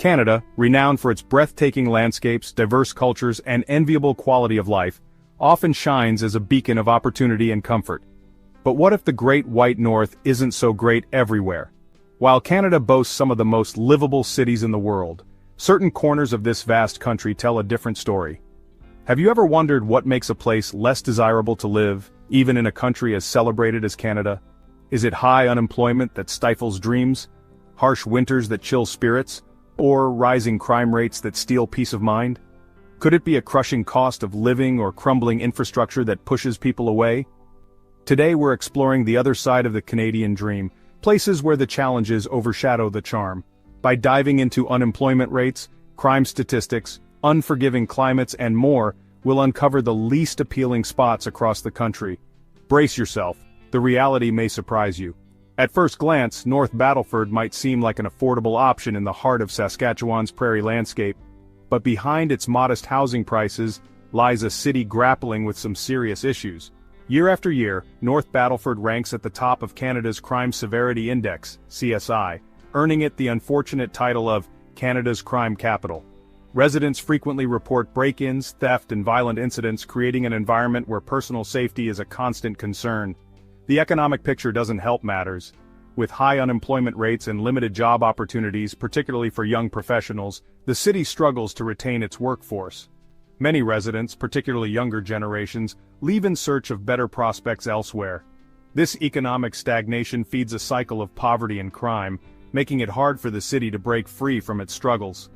Canada, renowned for its breathtaking landscapes, diverse cultures, and enviable quality of life, often shines as a beacon of opportunity and comfort. But what if the Great White North isn't so great everywhere? While Canada boasts some of the most livable cities in the world, certain corners of this vast country tell a different story. Have you ever wondered what makes a place less desirable to live, even in a country as celebrated as Canada? Is it high unemployment that stifles dreams, harsh winters that chill spirits, or rising crime rates that steal peace of mind? Could it be a crushing cost of living or crumbling infrastructure that pushes people away? Today we're exploring the other side of the Canadian dream, places where the challenges overshadow the charm. By diving into unemployment rates, crime statistics, unforgiving climates and more, we'll uncover the least appealing spots across the country. Brace yourself, the reality may surprise you. At first glance, North Battleford might seem like an affordable option in the heart of Saskatchewan's prairie landscape, but behind its modest housing prices lies a city grappling with some serious issues. Year after year, North Battleford ranks at the top of Canada's Crime Severity Index, CSI, earning it the unfortunate title of Canada's Crime Capital. Residents frequently report break-ins, theft, and violent incidents, creating an environment where personal safety is a constant concern. The economic picture doesn't help matters. With high unemployment rates and limited job opportunities, particularly for young professionals, the city struggles to retain its workforce. Many residents, particularly younger generations, leave in search of better prospects elsewhere. This economic stagnation feeds a cycle of poverty and crime, making it hard for the city to break free from its struggles.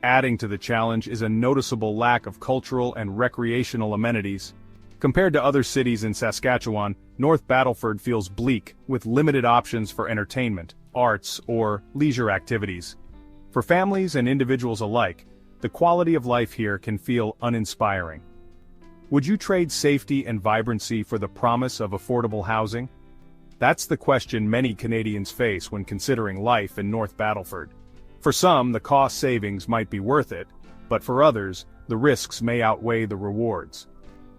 Adding to the challenge is a noticeable lack of cultural and recreational amenities. Compared to other cities in Saskatchewan, North Battleford feels bleak, with limited options for entertainment, arts, or leisure activities. For families and individuals alike, the quality of life here can feel uninspiring. Would you trade safety and vibrancy for the promise of affordable housing? That's the question many Canadians face when considering life in North Battleford. For some, the cost savings might be worth it, but for others, the risks may outweigh the rewards.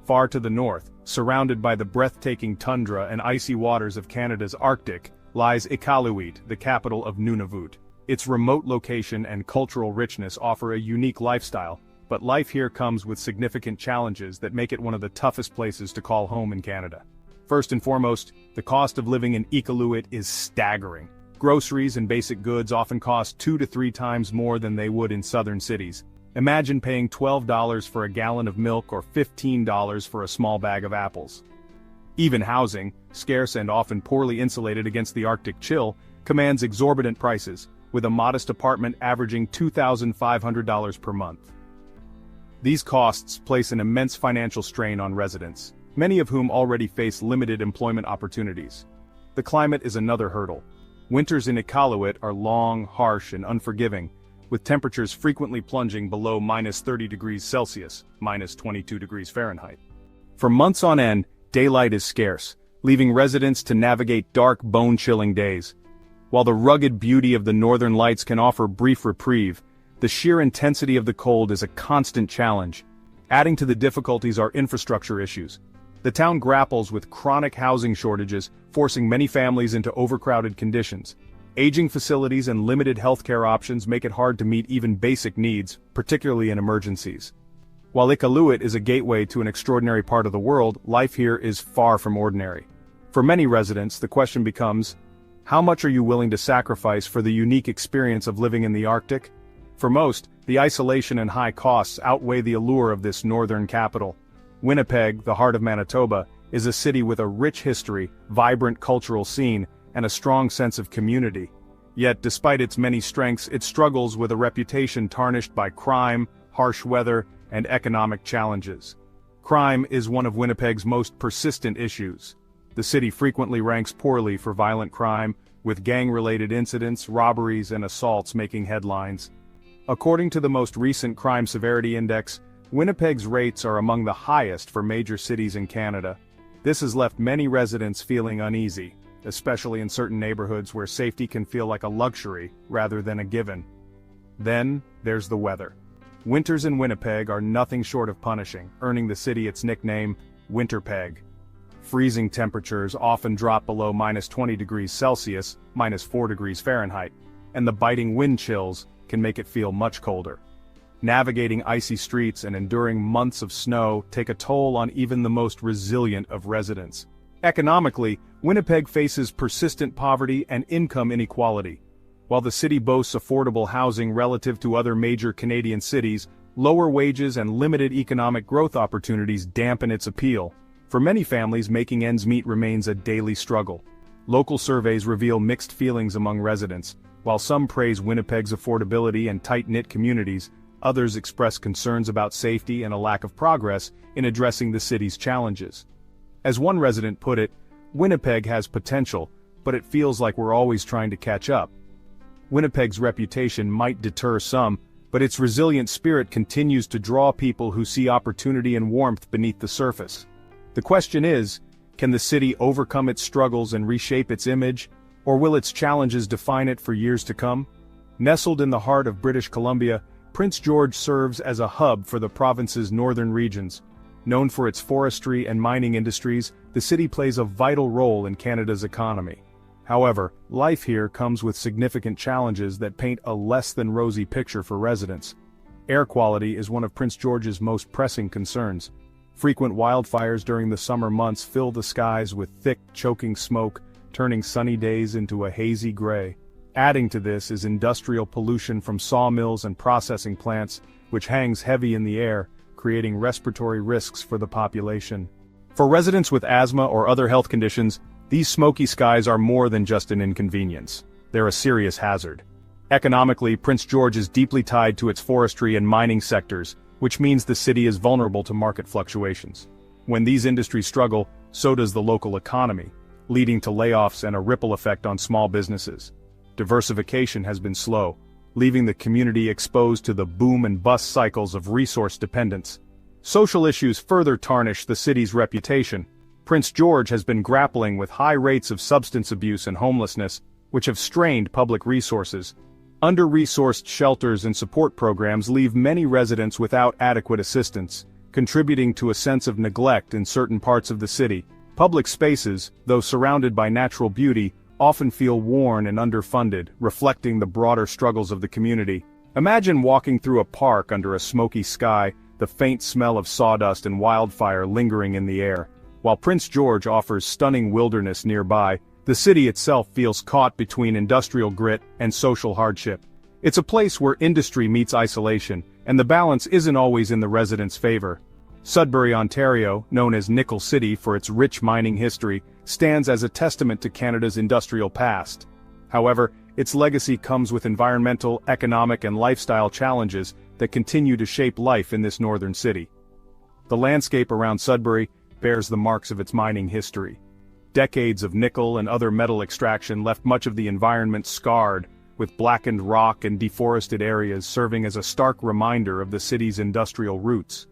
Far to the north, surrounded by the breathtaking tundra and icy waters of Canada's Arctic, lies Iqaluit, the capital of Nunavut. Its remote location and cultural richness offer a unique lifestyle, but life here comes with significant challenges that make it one of the toughest places to call home in Canada. First and foremost, the cost of living in Iqaluit is staggering. Groceries and basic goods often cost 2 to 3 times more than they would in southern cities. Imagine paying $12 for a gallon of milk or $15 for a small bag of apples. Even housing, scarce and often poorly insulated against the Arctic chill, commands exorbitant prices, with a modest apartment averaging $2,500 per month. These costs place an immense financial strain on residents, many of whom already face limited employment opportunities. The climate is another hurdle. Winters in Iqaluit are long, harsh, and unforgiving, with temperatures frequently plunging below -30 degrees Celsius, -22 degrees Fahrenheit. For months on end, daylight is scarce, leaving residents to navigate dark, bone-chilling days. While the rugged beauty of the northern lights can offer brief reprieve, the sheer intensity of the cold is a constant challenge. Adding to the difficulties are infrastructure issues. The town grapples with chronic housing shortages, forcing many families into overcrowded conditions. Aging facilities and limited healthcare options make it hard to meet even basic needs, particularly in emergencies. While Iqaluit is a gateway to an extraordinary part of the world, life here is far from ordinary. For many residents, the question becomes, how much are you willing to sacrifice for the unique experience of living in the Arctic? For most, the isolation and high costs outweigh the allure of this northern capital. Winnipeg, the heart of Manitoba, is a city with a rich history, vibrant cultural scene, and a strong sense of community. Yet despite its many strengths, it struggles with a reputation tarnished by crime, harsh weather, and economic challenges. Crime is one of Winnipeg's most persistent issues. The city frequently ranks poorly for violent crime, with gang-related incidents, robberies, and assaults making headlines. According to the most recent Crime Severity Index, Winnipeg's rates are among the highest for major cities in Canada. This has left many residents feeling uneasy, especially in certain neighborhoods where safety can feel like a luxury rather than a given. Then, there's the weather. Winters in Winnipeg are nothing short of punishing, earning the city its nickname, Winterpeg. Freezing temperatures often drop below -20 degrees Celsius, -4 degrees Fahrenheit, and the biting wind chills can make it feel much colder. Navigating icy streets and enduring months of snow take a toll on even the most resilient of residents. Economically, Winnipeg faces persistent poverty and income inequality. While the city boasts affordable housing relative to other major Canadian cities, lower wages and limited economic growth opportunities dampen its appeal. For many families, making ends meet remains a daily struggle. Local surveys reveal mixed feelings among residents. While some praise Winnipeg's affordability and tight-knit communities, others express concerns about safety and a lack of progress in addressing the city's challenges. As one resident put it, Winnipeg has potential, but it feels like we're always trying to catch up. Winnipeg's reputation might deter some, but its resilient spirit continues to draw people who see opportunity and warmth beneath the surface. The question is, can the city overcome its struggles and reshape its image, or will its challenges define it for years to come? Nestled in the heart of British Columbia, Prince George serves as a hub for the province's northern regions. Known for its forestry and mining industries, the city plays a vital role in Canada's economy. However, life here comes with significant challenges that paint a less-than-rosy picture for residents. Air quality is one of Prince George's most pressing concerns. Frequent wildfires during the summer months fill the skies with thick, choking smoke, turning sunny days into a hazy gray. Adding to this is industrial pollution from sawmills and processing plants, which hangs heavy in the air, creating respiratory risks for the population. For residents with asthma or other health conditions, these smoky skies are more than just an inconvenience. They're a serious hazard. Economically, Prince George is deeply tied to its forestry and mining sectors, which means the city is vulnerable to market fluctuations. When these industries struggle, so does the local economy, leading to layoffs and a ripple effect on small businesses. Diversification has been slow, leaving the community exposed to the boom and bust cycles of resource dependence. Social issues further tarnish the city's reputation. Prince George has been grappling with high rates of substance abuse and homelessness, which have strained public resources. Under-resourced shelters and support programs leave many residents without adequate assistance, contributing to a sense of neglect in certain parts of the city. Public spaces, though surrounded by natural beauty, often feel worn and underfunded, reflecting the broader struggles of the community. Imagine walking through a park under a smoky sky, the faint smell of sawdust and wildfire lingering in the air. While Prince George offers stunning wilderness nearby, the city itself feels caught between industrial grit and social hardship. It's a place where industry meets isolation, and the balance isn't always in the residents' favor. Sudbury, Ontario, known as Nickel City for its rich mining history, stands as a testament to Canada's industrial past. However, its legacy comes with environmental, economic, and lifestyle challenges that continue to shape life in this northern city. The landscape around Sudbury bears the marks of its mining history. Decades of nickel and other metal extraction left much of the environment scarred, with blackened rock and deforested areas serving as a stark reminder of the city's industrial roots.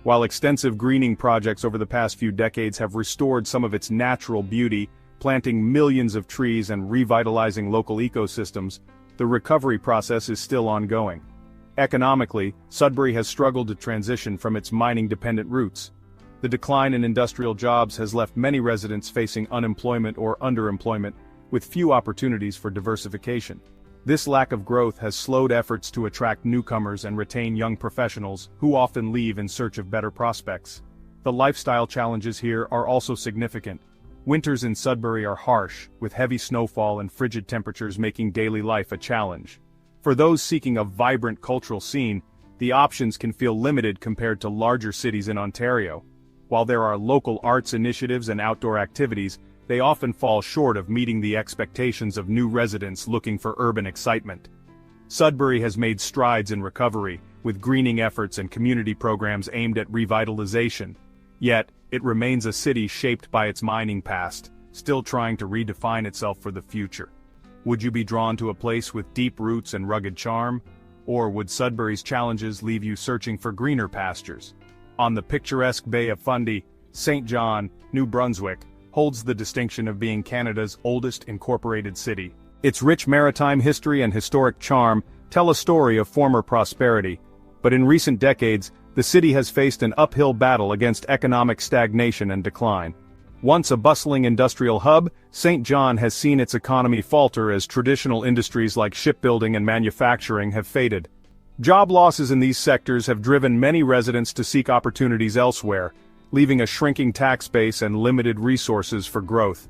While extensive greening projects over the past few decades have restored some of its natural beauty, planting millions of trees and revitalizing local ecosystems, the recovery process is still ongoing. Economically, Sudbury has struggled to transition from its mining-dependent roots. The decline in industrial jobs has left many residents facing unemployment or underemployment, with few opportunities for diversification. This lack of growth has slowed efforts to attract newcomers and retain young professionals, who often leave in search of better prospects. The lifestyle challenges here are also significant. Winters in Sudbury are harsh, with heavy snowfall and frigid temperatures making daily life a challenge. For those seeking a vibrant cultural scene, the options can feel limited compared to larger cities in Ontario. While there are local arts initiatives and outdoor activities, they often fall short of meeting the expectations of new residents looking for urban excitement. Sudbury has made strides in recovery, with greening efforts and community programs aimed at revitalization. Yet, it remains a city shaped by its mining past, still trying to redefine itself for the future. Would you be drawn to a place with deep roots and rugged charm? Or would Sudbury's challenges leave you searching for greener pastures? On the picturesque Bay of Fundy, St. John, New Brunswick, holds the distinction of being Canada's oldest incorporated city. Its rich maritime history and historic charm tell a story of former prosperity, but in recent decades, the city has faced an uphill battle against economic stagnation and decline. Once a bustling industrial hub, St. John has seen its economy falter as traditional industries like shipbuilding and manufacturing have faded. Job losses in these sectors have driven many residents to seek opportunities elsewhere, leaving a shrinking tax base and limited resources for growth.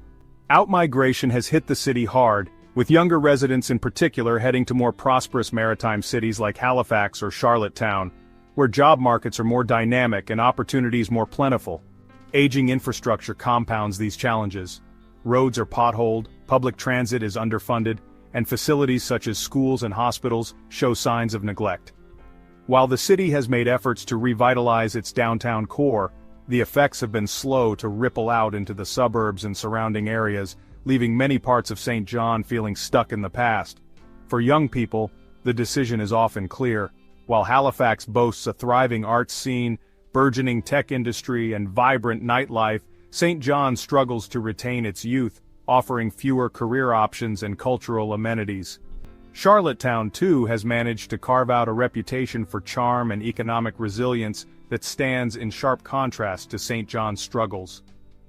Outmigration has hit the city hard, with younger residents in particular heading to more prosperous maritime cities like Halifax or Charlottetown, where job markets are more dynamic and opportunities more plentiful. Aging infrastructure compounds these challenges. Roads are potholed, public transit is underfunded, and facilities such as schools and hospitals show signs of neglect. While the city has made efforts to revitalize its downtown core, the effects have been slow to ripple out into the suburbs and surrounding areas, leaving many parts of St. John feeling stuck in the past. For young people, the decision is often clear. While Halifax boasts a thriving arts scene, burgeoning tech industry, and vibrant nightlife, St. John struggles to retain its youth, offering fewer career options and cultural amenities. Charlottetown, too, has managed to carve out a reputation for charm and economic resilience that stands in sharp contrast to St. John's struggles.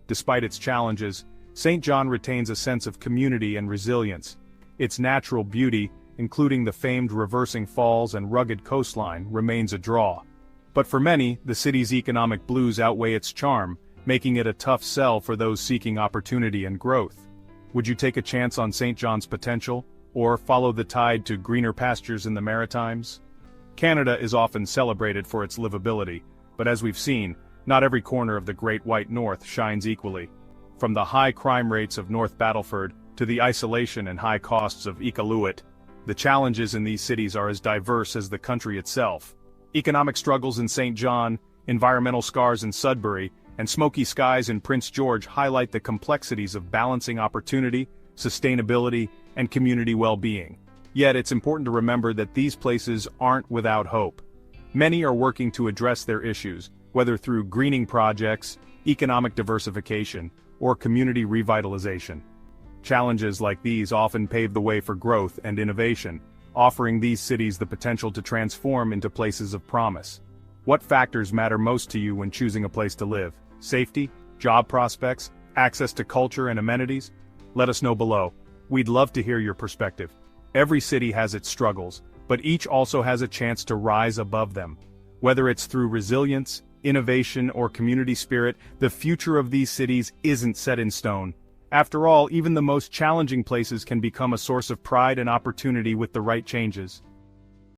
Despite its challenges, St. John retains a sense of community and resilience. Its natural beauty, including the famed reversing falls and rugged coastline, remains a draw. But for many, the city's economic blues outweigh its charm, making it a tough sell for those seeking opportunity and growth. Would you take a chance on St. John's potential, or follow the tide to greener pastures in the Maritimes? Canada is often celebrated for its livability, but as we've seen, not every corner of the Great White North shines equally. From the high crime rates of North Battleford to the isolation and high costs of Iqaluit, the challenges in these cities are as diverse as the country itself. Economic struggles in St. John, environmental scars in Sudbury, and smoky skies in Prince George highlight the complexities of balancing opportunity, sustainability, and community well-being. Yet it's important to remember that these places aren't without hope. Many are working to address their issues, whether through greening projects, economic diversification, or community revitalization. Challenges like these often pave the way for growth and innovation, offering these cities the potential to transform into places of promise. What factors matter most to you when choosing a place to live? Safety, job prospects, access to culture and amenities? Let us know below. We'd love to hear your perspective. Every city has its struggles, but each also has a chance to rise above them. Whether it's through resilience, innovation, or community spirit, the future of these cities isn't set in stone. After all, even the most challenging places can become a source of pride and opportunity with the right changes.